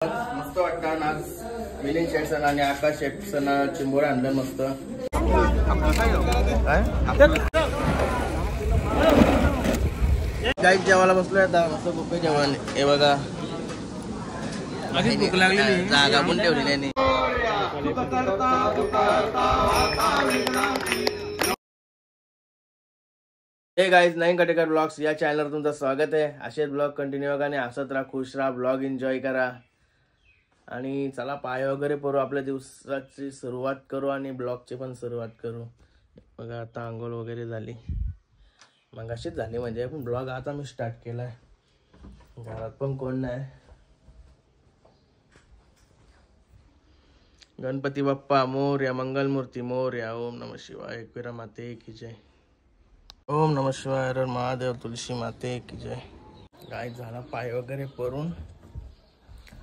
मस्त वाटतं आज मिलिंद शेटसन आणि आकाश शेटसन चिंबोरा आणलं मस्त काय जेवायला बसलोय आता मस्त बुफे जेवण हे बघा भूक लागलेली जागा पण ठेवलेली आहे. हे गाईज नवीन कटेकर ब्लॉग्स या चॅनलवर तुमचं स्वागत आहे. असेच ब्लॉग कंटिन्यू करा आणि हसत राहा, खुश राहा, ब्लॉग एन्जॉय करा आणि चला पाय वगैरे पडू, आपल्या दिवसाची सुरुवात करू आणि ब्लॉगची पण सुरुवात करू. बघा आता आंघोळ वगैरे झाली, मग अशीच झाली म्हणजे पण ब्लॉग आता मी स्टार्ट केलाय. घरात पण कोण नाही. गणपती बाप्पा मोरया, मंगलमूर्ती मोरया, ओम नमः शिवाय, एकविरा माते की जय, ओम नमः शिवाय, हर महादेव, तुलसी माते की जय. गाय झाला पाय वगैरे परून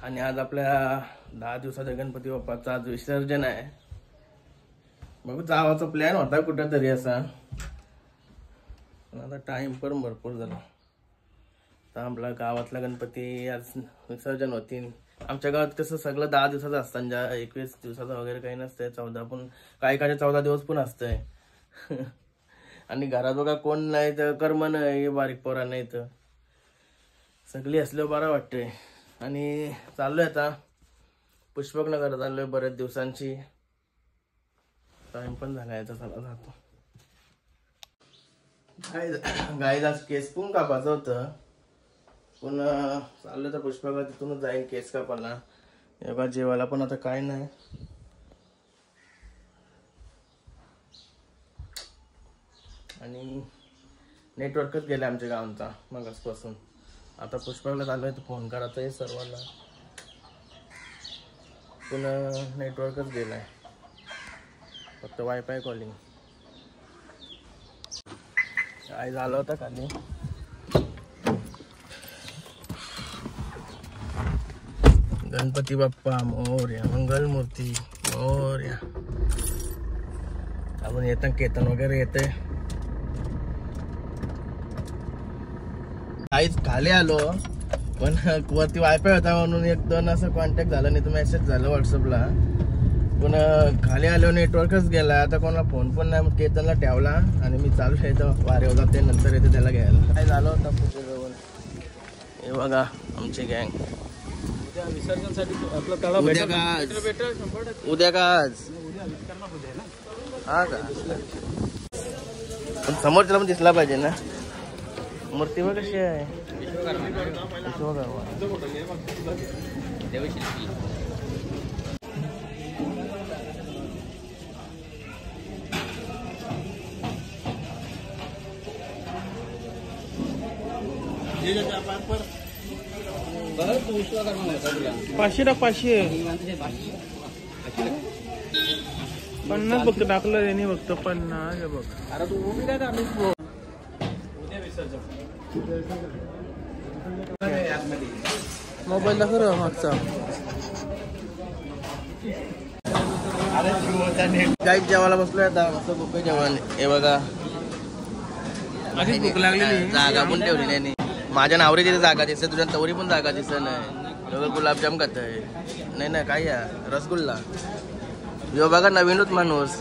आणि आज आपल्या 10 दिवसाच्या गणपती बाप्पाचा आज विसर्जन आहे. बघू जावाचा प्लॅन होता कुठं तरी असा, पण आता टाइम पण भरपूर झाला. तर आपल्या गावातला गणपती आज विसर्जन होतील. आमच्या गावात कसं सगळं 10 दिवसाचं असतं, 21 दिवसाचं वगैरे काही नसतंय, 14 पण काही 14 दिवस पण असतंय. आणि घरात बघा कोण नाही तर कर्म नाही, बारीक पोरा नाही तर सगळी असल्यावर बरं वाटतंय. आणि चाललोय आता पुष्पकनगर चाललोय बरेच दिवसांची, टाइम पण झाला याचा, चला जातो. गाय आज केस पण कापायचं होतं, पण चाललं तर पुष्पक तिथूनच जाईन केस कापायला. एवढा जेवायला पण आता काय नाही. आणि नेटवर्कच गेले आमच्या गावांचा मगासपासून. आता पुष्पकला चालू आहे तर फोन करायचा आहे सर्वांना, पुन्हा नेटवर्कच गेलाय, फक्त वायफाय कॉलिंग. काय झालं होतं खाली. गणपती बाप्पा मोरया, मंगलमूर्ती मोरया. आपण येतं कीर्तन वगैरे येते. काहीच खाली आलो पण वरती वायफाय होता म्हणून 1-2 असं कॉन्टॅक्ट झालं, नाही तर मेसेज झालं व्हॉट्सअपला. पण खाली आलो नेटवर्कच गेला. आता कोणाला फोन पण नाही, मग कीर्तनला ठेवला आणि मी चालू येतं वारे जाते, नंतर येते त्याला घ्यायला. काय झालं होतं पुढे. हे बघा आमची गँग विसर्जनसाठी उद्या का आज हा का, पण समोरच्याला पण दिसला पाहिजे ना. मूर्ती बघ कशी आहे. पाचशे टाक, 50 फक्त टाकलं त्यांनी, फक्त 50 बघ. अरे तू उभी काय का मोबाईल दाखव मागचा. काही जेवायला बसलोय आता मस्त बुफे जेवण. हे बघा भूक लागलेली, जागा पण ठेवलेली नाही. माझ्या नावरी तिथे जागा दिसते, तुझ्या तवरी पण जागा दिसत नाही. गुलाबजाम खात आहे नाही ना, काय रसगुल्ला. यो बघा नवीनच माणूस,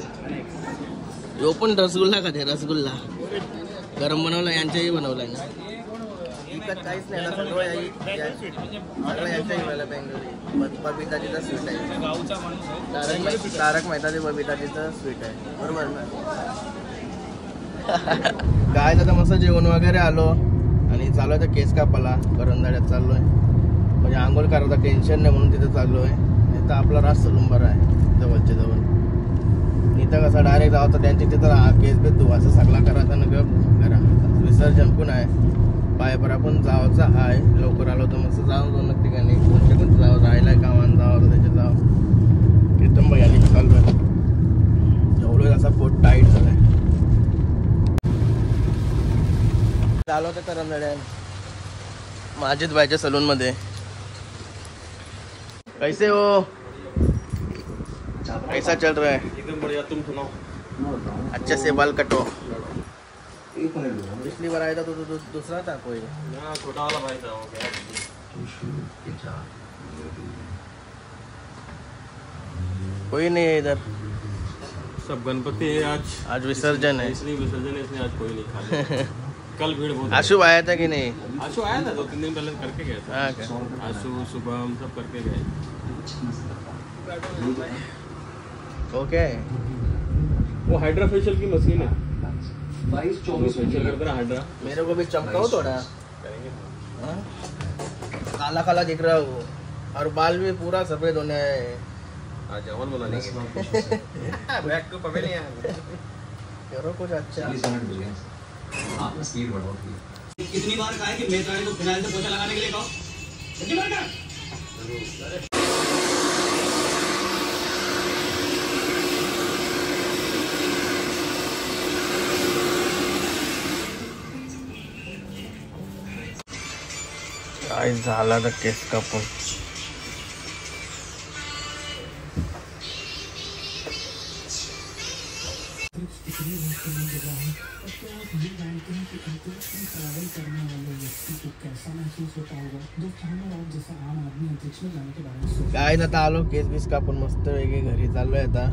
यो पण रसगुल्ला खाते. रसगुल्ला गरम बनवला, यांच्याही बनवलाय ना. इकडं काहीच नाही ना, सगळं यांच्याही मला बेंगलोरी. बबिताजीचं स्वीट आहे, तारक मेहताची बबिताजीचं स्वीट आहे, बरोबर ना. काय आता मस्त जेवण वगैरे आलो आणि चालू तर केस कापाला करंजाड्यात चाललोय. म्हणजे आंघोळ करायचं टेन्शन नाही म्हणून तिथे चाललोय. तिथं आपला रास सलून बरा आहे जवळच्या जवळ. इथं कसं डायरेक्ट जावं त्यांची तिथं केस बेस धुवायचं सगळा करायचा ना घरा. विसर्जन पण आहे, पायपरा पण जावचं आहे. लवकर आलो तर मस्त जाऊ 2 ठिकाणी, कोणत्या कोणतं जावं, राहायला गावात जावं त्याच्यात जावं. कीर्तन बघायला चालू आहे. एवढं असा पोट टाईट झालाय. आलो होतं करंजाड्यात माजिद भाईच्या सलून मध्ये. कैसे हो, कैसा चल रहा है? एकदम बढ़िया, तुम सुनाओ. अच्छे से बाल कटो. पिछली बार आया था तो दूसरा था कोई, छोटा वाला भाई था. कोई नहीं है इधर, सब गणपति है आज विसर्जन है, इसलिए विसर्जन है, इसलिए आज कोई नहीं खाली। कल भीड़ बहुत। आशु आया था कि नहीं? आशु आया था 2-3 दिन पहले करके गया था। हाँ क्या? आशु शुभम सब करके गए। ओके, वो हाइड्रा फेशियल की मशीन है, 22-24 फेशियल करते ना हाइड्रा। मेरे को भी चमकाओ थोड़ा, काला काला दिख रहा है वो, और बाल भी पूरा सफेद होने है। जवान बोला नहीं बैक को पवे नहीं आया करो कुछ अच्छा। आपने स्पीड बढ़ाओ। कितनी बार कहा है कि मेरे गाड़ी को फिनाइल से पोछा लगाने के लिए कहो? कितनी बार कहा? आज झाला तर केस कापून. काय आता आलो केस बीस कापून मस्त वेगळे घरी चाललोय आता.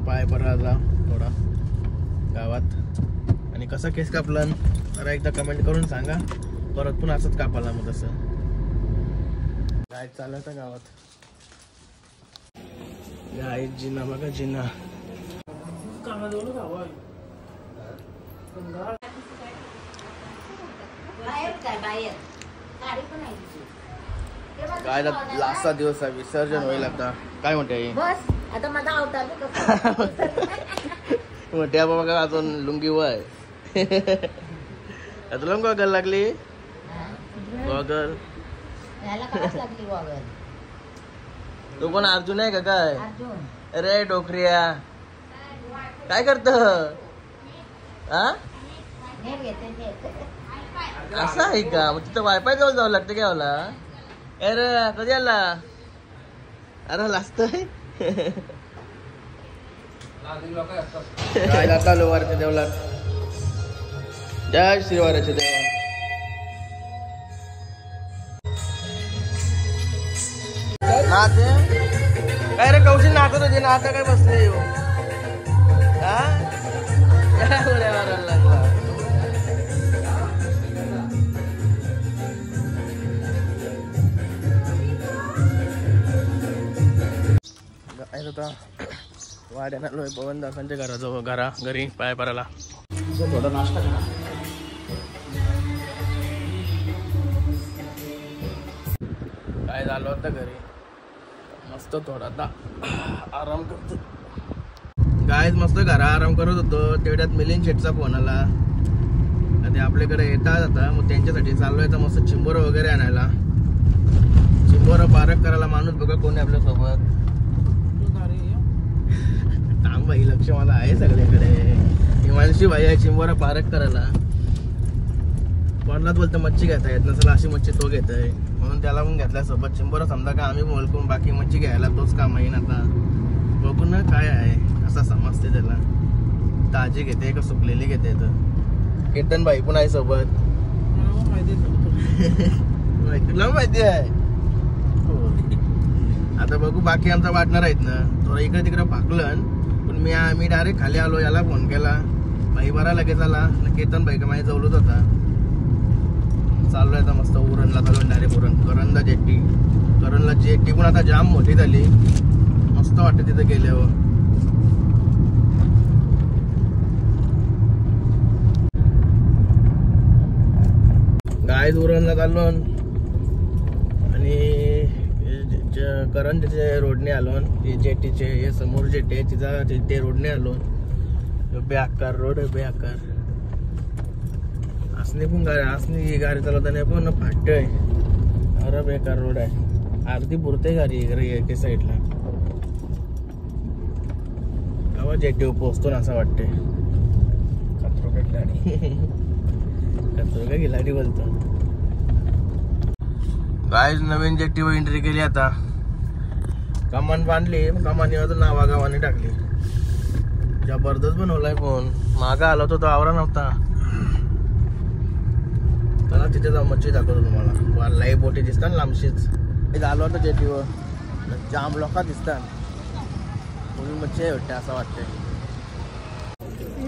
पाय पराला थोडा गावात. आणि कसं केस कापलं जरा एकदा कमेंट करून सांगा. परत पण असंच कापाला मग तसं काय चालू आहे गावात. गाय जिना बघा जिना. काय लास्टचा दिवस आहे विसर्जन होईल आता. काय म्हणते बस आता माझा अवतार म्हणते बाबा का अजून लुंगी वय आता लंग गॉगल लागली. गॉगल याला कराच लागली गॉगल. तू कोण अर्जुन आहे का काय? अर्जुन अरे डोकरिया काय करत नेट घेते नेट. असं आहे का? मग तिथं वायफाय जवळ जावं लागतं काय मला. अरे कधी आला? अरे लाजतोय काय जाता लोवारच्या देवला. जय श्रीवाराच्या देवा. नाते काय रे कौशी नाचत होती ना आता काय बसले येऊ. आता वाड्यानं आलोय पवन दासांच्या घराजवळ घरी पाय पराला. थोडा नाश्ता करा. काय झालं होतं घरी मस्त थोडा आता आराम करतो. गायच मस्त घरा आराम करत होतो तेवढ्यात मिलिंद शेटचा फोन आला. आणि आपल्याकडे येतात आता मग त्यांच्यासाठी चाललोय तर मस्त चिंबोर वगैरे आणायला. चिंबोर पारक करायला माणूस बघा कोणी आपल्या सोबत. भाई लक्ष मला आहे सगळ्याकडे. हिमांशी भाई आहे चिंबोरा पारक करायला. कोणालाच बोलतं मच्छी घेता येत नसेल अशी मच्छी तो घेत आहे म्हणून त्याला पण घेतल्या सोबत. चिंबोरा समजा का आम्ही बोलकून बाकी मच्छी घ्यायला तोच काम आहे ना. आता बघू ना काय आहे असं समजते त्याला. ताजी घेते का सुकलेली घेते. तर कीर्तन भाई पण आहे सोबत. तुला माहिती आहे. आता बघू बाकी आमचा वाटणार आहेत ना. थोडं इकडे तिकडे फाकलं पण मी डायरेक्ट खाली आलो. याला फोन केला भाई बरा लगेच आला. कीर्तन भाई का माझ्या जवळच होता. चाललोय आता मस्त उरणला चालून डायरेक्ट उरण. करणला जेट्टी. करणला जेट्टी पण आता जाम मोठी झाली. मस्त वाटते तिथे गेल्यावर. गाय उरणला चाललो आणि करण तिथे रोडने आलो. जेटीचे हे समोर जेटी आहे तिचा ते रोडने आलो. बेकार रोड आहे बेकार. असणे पण गाडी असणे गाडी चालवताना पण फाटतोय. अरे बेकार रोड आहे. अर्धी पुरते गाडी एके साईडला. गावा जेटी पोचतो ना असं वाटते. कचरो का गाडी कचरो का गिलाडी बोलतो. गाय नवीन जेटीवर एंट्री केली आता. कमान बांधली कमानी अजून नावागावाने टाकली. जबरदस्त बनवलाय फोन. मागा आला होता तो आवरा नव्हता. त्याला तिथे जाऊन मच्छी दाखवतो तुम्हाला. लाईव्ह बोटी दिसतात लांबशीच. आलो होतं जेटीवर जाम लोक दिसतात. म्हणून मच्छी आहे वाटते असं वाटतंय.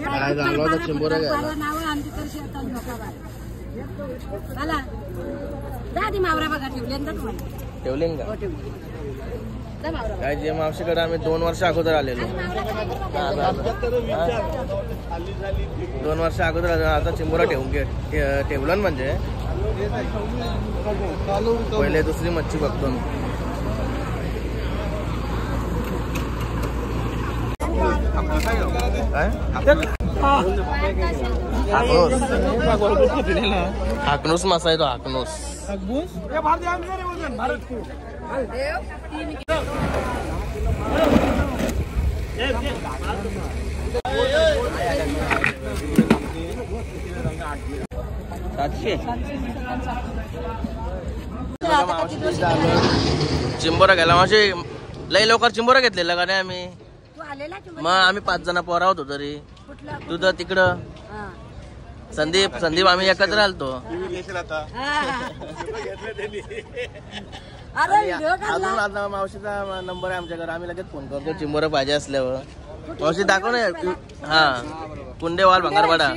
काय झालं होतं चिंबोरा घ्यायला. मावरा बघा ठेवले ना तुम्हाला. ठेवले का काय जे मावशीकडे आम्ही 2 वर्ष अगोदर आलेलो. 2 वर्ष अगोदर आलेलो. आता चिंबोरा ठेवलं म्हणजे पहिले दुसरी मच्छी बघतो. काय हाकनूस मासा आहे तो. हाकनूस चिंबोरा घ्यायला मावशी लई लवकर चिंबोरा घेतलेला का नाही आम्ही. मग आम्ही 5 जण पोरा होतो तरी. तुझं तिकडं संदीप आम्ही एकत्र आलतो. अजून आता मावशीचा नंबर आहे आमच्याकडे. आम्ही लगेच फोन करतो चिंबोरा पाहिजे असल्यावर. मावशी दाखव ना. हा कुंडेवाल भंगारपाडा.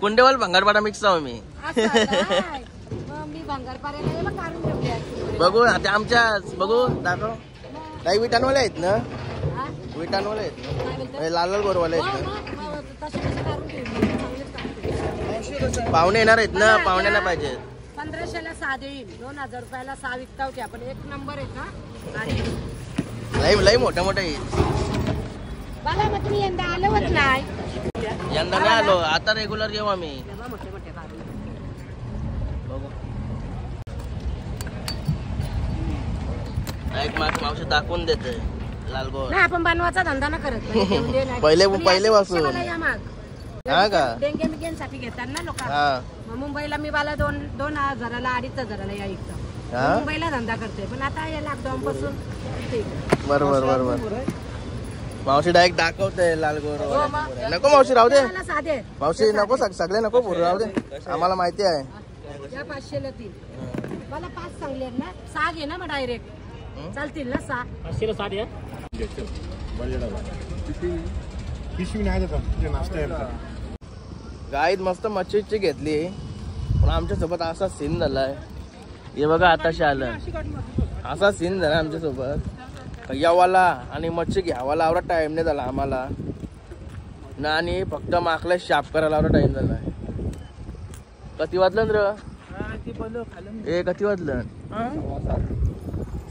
कुंडेवाल भंगारपाडा मिक्स आहो मी. बघू आता आमच्या बघू दाखव. काही विटाणवाले आहेत ना. विटाणवाले आहेत लाल लाल गोरवाले आहेत ना. पाहुणे येणार आहेत ना. पाहुण्यांना पाहिजे. 1500ला 6 देईल. 2000 रुपयाला 6 विकता होते आपण. 1 नंबर आहे का. लई मोठ्या मोठ्या येईल. बघा मग तुम्ही यंदा आलोच नाही. यंदा नाही आलो. आता रेग्युलर येऊ आम्ही. मोठे मोठे बघू एक मावशी दाखवून देते लालगोर. नाही आपण बनवायचा धंदा ना करत. पहिले पासून हा का. डेंगे मिगेंसाठी घेतात ना लोक. मुंबईला मी बाला 2,000ला 2,500ला या इकडं. मुंबईला धंदा करते पण आता या लॉकडाऊन पासून. बरोबर मावशी डायरेक्ट दाखवते लालगोर. नको मावशी राहू दे. मावशी नको सगळे नको बोलू राहू दे. आम्हाला माहिती आहे. या 500ला 3 मला 5 सांगले ना. 6 घे ना मग डायरेक्ट चालतील ना. 6 500ला 7 या. गाईत मस्त मच्छी घेतली पण आमच्या सोबत असा सीन झालाय. हे बघा आताशी आलं. असा सीन झाला आमच्या सोबत. यावाला आणि मच्छी घ्यावाला एवढा टाइम नाही झाला आम्हाला ना. आणि फक्त माकला शाप करायला एवढा टाइम झालाय. किती वाजलं र. किती वाजलं.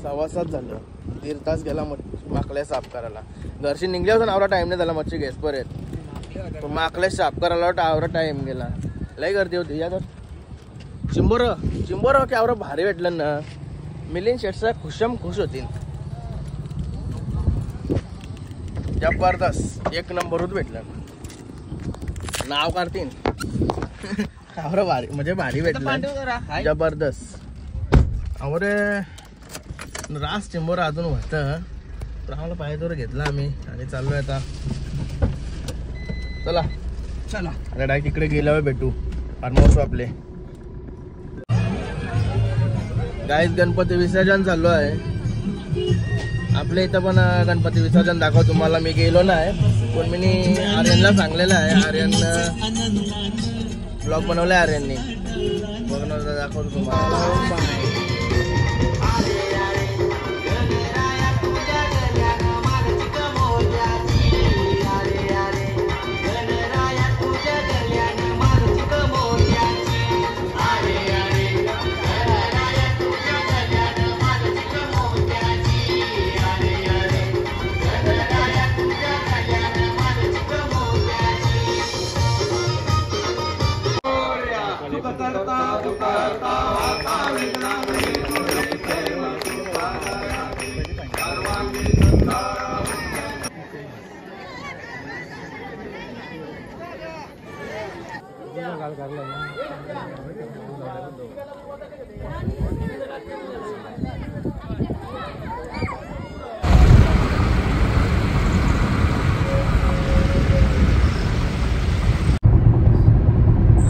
6:15 झालं. 1.5 तास गेला माकल्या साफ करायला. घरशी निघल्या होता एवढा टाइम नाही झाला मच्छी घेस परत. माकल्या साफ करायला एवढा टाइम गेला. लई गर्दी होती. या तर चिंबोरा की एवढं भारी भेटलं ना. मिलिंद शेटचा खुश होतील. जबरदस्त 1 नंबरच भेटलं. नाव काढतील एवढं भारी म्हणजे भारी भेटलं. जबरदस्त अवरे रास चिंबोरा अजून होतं पण आम्हाला पाहिजे घेतला आम्ही आणि चाललोय आता. चला आता डायरेक्ट तिकडे गेल्यावर भेटू. फार्म हाऊस आपले. गाईस गणपती विसर्जन चालू आहे आपल्या इथं पण. गणपती विसर्जन दाखव तुम्हाला. मी गेलो नाही पण मी आर्यनला सांगलेलं आहे. आर्यन ब्लॉग बनवलाय आर्यननी. बघणं दाखवतो तुम्हाला.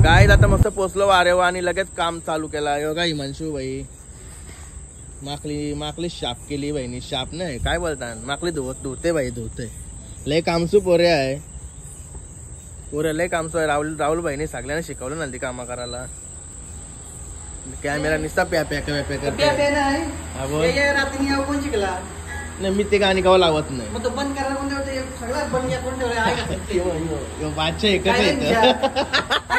काय आता मस्त पोचलो वारेवा आणि लगेच काम चालू केला. बघा हिमांशू भाई माकली शाप केली बहिणी. शाप नाही काय बोलतात, माकली धुते बाई धुते. लय कामसू पोरे आहे, पोरे लय कामसू आहे. राहुल बहिणी सगळ्यांना शिकवलं ना ती कामा करायला. कॅमेरा निसता प्या कोण शिकला नाही, मी ते गाणी गावं लावत नाही. मग तो बंद करायला कोण सगळं बंद कोण ठेवलं बादशाह एकच आहे.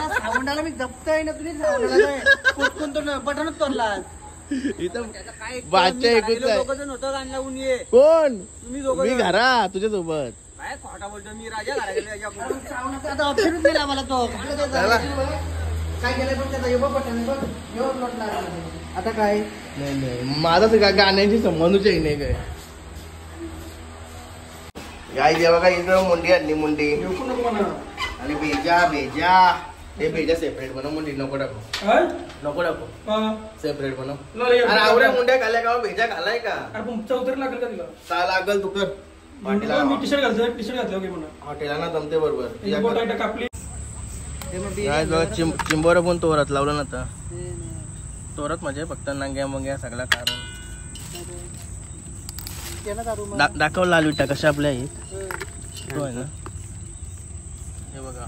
सावंडाला मी जपतोय ना, तुम्ही सावंडाला बटनच तोडला. इथं बादशाह एकच आहे. दोघ जण होतं गाणला ऊन ये कोण तुम्ही दोघं मी घरा तुझ्या सोबत. काय खोटा बोलतो मी, राजा घरा गेले आता ऑप्शनच दिला मला तो. काय केलं पण त्याचा बटन बघ आता काय नाही माझा गाण्याची संबंधच नाही काय. गाय जेव्हा काय इकडं मुंडी आणली मुंडी आणि भेजा हे भेजा सेपरेट बनव. मुंडी नको टाकू सेपरेट बनव. अरे आवड्या मुंड्या खाल्ल्या का भेजा खाल्लाय का चौधरी लागेल का तिला चा लागल तू कर. मी टी शर्ट घालतो, टी शर्ट घातलं म्हणा हॉटेलांना जमते बरोबर. कापली चिंबोर पण तोरत लावलं ना आता. तोरत म्हणजे फक्त नांग्या मंग्या सगळा काढून दाखव. लाल विटा कशा आपल्या आहेत होय ना. हे बघा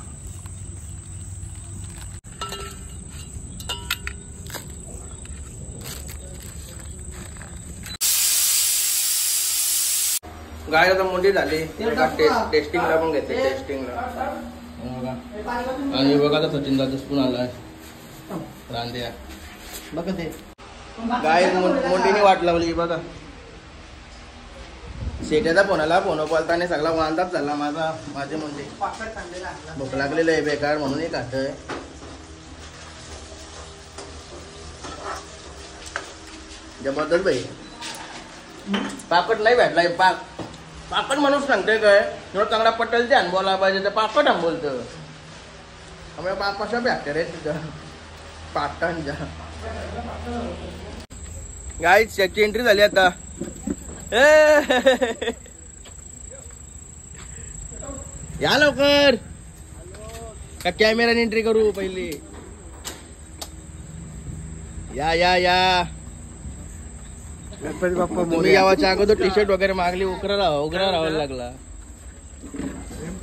गाय आता मोठी झाली. टेस्टिंगला पण घेते टेस्टिंगला. आणि बघा आता सचिन दादा स्पून आलाय रांद्या बघा ते. गाय मोठीने वाट लावली बघा. शेट्याचा फोन बोलताना सगळा वांदाच झाला माझे म्हणजे भूक लागलेलं आहे बेकार म्हणून एक खातोय. जबरदस्त भाई. पापड नाही भेटलाय. पापड माणूस सांगतोय काय थोडं चांगला पटेल ते बोलायला पाहिजे. तर पापड बोलतं आम्हाला पाप कशा भेटते रे तुझं पाटांच्या. गाय त्याची एंट्री झाली आता. या लवकर का कॅमेराने एंट्री करू पहिली. या या या गणपती बाप्पा तुम्ही यावाच्या अगोदर टी शर्ट वगैरे मागली उकरा राहायला लागला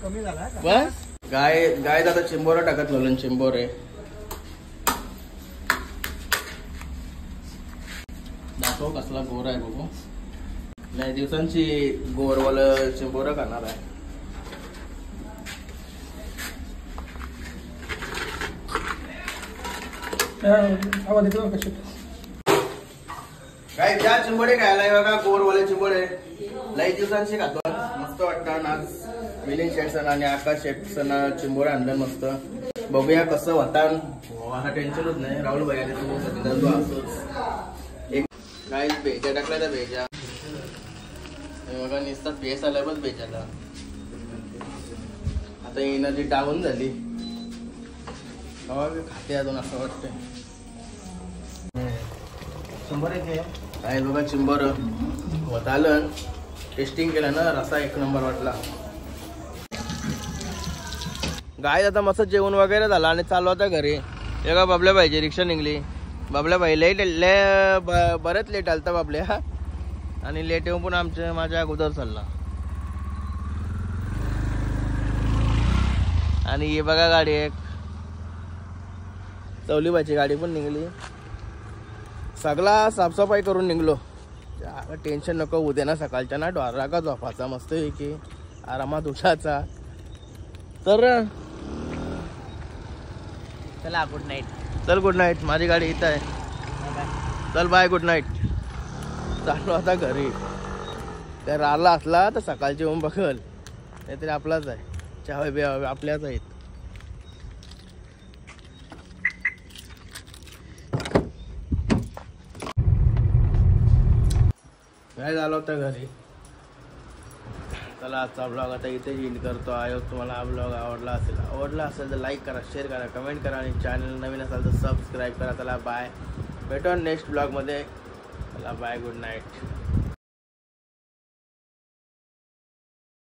कमी झाला. बस गाय आता चिंबोरा टाकत लावलं. चिंबोरे दाखव कसला गोर आहे बघू. नाही दिवसांची गोरवाला चिंबोरा करणार आहे. काय ज्या चिंबोडे खायला बघा गोरवाले चिंबोडे लई दिवसांची खातो. मस्त वाटतं. आज मिलिंद शेट्सन आणि आकाश शेट्सन चिंबोडे आणलं मस्त. बघूया कसं होता. हा टेन्शनच नाही. राहुल भैयाने तू असतोच. एक काय भेजा टाकला तर भेजा बघा निसतात भेस आलाय बस भेजाला. आता एनर्जी डाऊन झाली. खाते अजून असं वाटतंय. काय बघा चिंबर होत आलं. टेस्टिंग केलं ना रसा एक नंबर वाटला. गाय आता मस्त जेवण वगैरे झालं आणि चालू होता घरी. एका बाबल्या बाईची रिक्षा निघली. बाबल्या बाई लेट बरेच लेट आलता बाबल्या. आणि लेट येऊन पण माझ्या अगोदर चालला. आणि हे बघा गाडी एक चवलीबाईची गाडी पण निघली. सगळा साफसफाई करून निघलो. टेन्शन नको उद्या ना सकाळच्या ना डोरा का झोपाचा मस्त की आरामात उठायचा. तर चला गुड नाईट. चल गुड नाईट. माझी गाडी इथं आहे. चल बाय गुड नाईट. चालू आता घरी. त्या राहिला असला तर सकाळची येऊन बघल नाहीतरी आपलाच आहे. चहा आपल्याच आहेत. काय झालं होतं घरी. चला आजचा ब्लॉग आता इथे एंड करतो. आय तुम्हाला हा ब्लॉग आवडला असेल तर लाईक करा, शेअर करा, कमेंट करा आणि चॅनल नवीन असाल तर सबस्क्राईब करा. चला बाय. भेटू नेक्स्ट ब्लॉगमध्ये. चला बाय गुड नाईट.